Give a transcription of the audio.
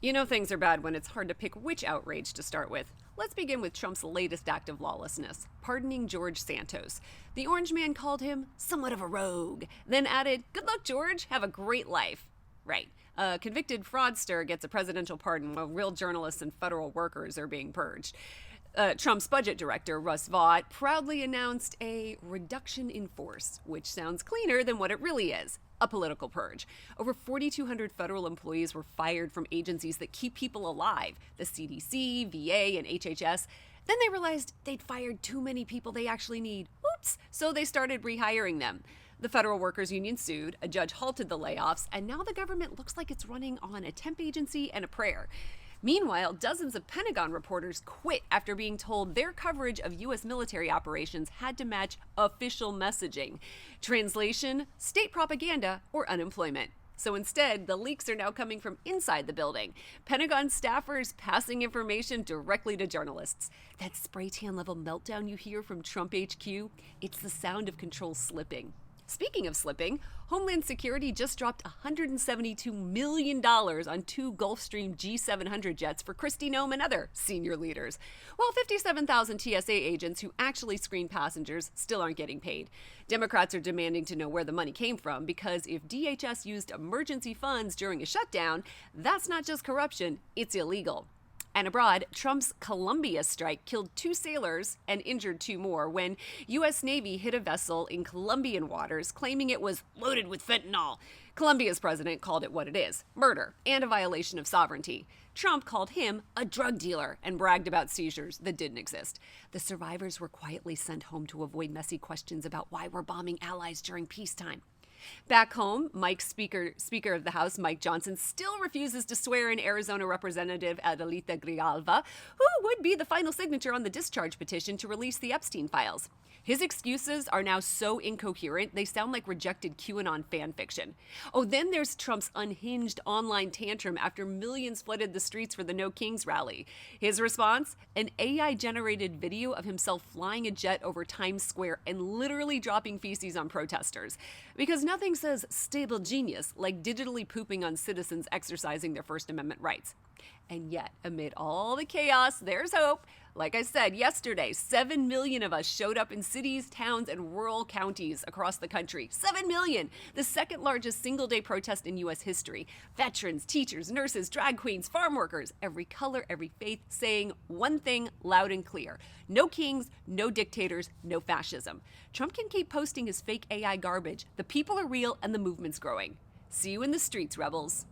You know things are bad when it's hard to pick which outrage to start with. Let's begin with Trump's latest act of lawlessness, pardoning George Santos. The Orange Man called him somewhat of a rogue, then added, "Good luck, George, have a great life." Right. A convicted fraudster gets a presidential pardon while real journalists and federal workers are being purged. Trump's budget director, Russ Vought, proudly announced a reduction in force, which sounds cleaner than what it really is. A political purge. Over 4,200 federal employees were fired from agencies that keep people alive, the CDC, VA, and HHS. Then they realized they'd fired too many people they actually need. Oops! So they started rehiring them. The federal workers union sued, a judge halted the layoffs, and now the government looks like it's running on a temp agency and a prayer. Meanwhile, dozens of Pentagon reporters quit after being told their coverage of U.S. military operations had to match official messaging. Translation, state propaganda or unemployment. So instead, the leaks are now coming from inside the building. Pentagon staffers passing information directly to journalists. That spray tan level meltdown you hear from Trump HQ, it's the sound of control slipping. Speaking of slipping, Homeland Security just dropped $172 million on two Gulfstream G700 jets for Kristi Noem and other senior leaders, while 57,000 TSA agents who actually screen passengers still aren't getting paid. Democrats are demanding to know where the money came from because if DHS used emergency funds during a shutdown, that's not just corruption, it's illegal. And abroad, Trump's Colombia strike killed 2 sailors and injured 2 more when U.S. Navy hit a vessel in Colombian waters claiming it was loaded with fentanyl. Colombia's president called it what it is, murder and a violation of sovereignty. Trump called him a drug dealer and bragged about seizures that didn't exist. The survivors were quietly sent home to avoid messy questions about why we're bombing allies during peacetime. Back home, Speaker of the House Mike Johnson still refuses to swear in Arizona Representative Adelita Grijalva, who would be the final signature on the discharge petition to release the Epstein files. His excuses are now so incoherent, they sound like rejected QAnon fan fiction. Oh, then there's Trump's unhinged online tantrum after millions flooded the streets for the No Kings rally. His response? An AI-generated video of himself flying a jet over Times Square and literally dropping feces on protesters. Because nothing says stable genius like digitally pooping on citizens exercising their First Amendment rights. And yet, amid all the chaos, there's hope. Like I said yesterday, 7 million of us showed up in cities, towns, and rural counties across the country. 7 million! The second largest single-day protest in U.S. history. Veterans, teachers, nurses, drag queens, farm workers, every color, every faith, saying one thing loud and clear. No kings, no dictators, no fascism. Trump can keep posting his fake AI garbage. The people are real and the movement's growing. See you in the streets, rebels.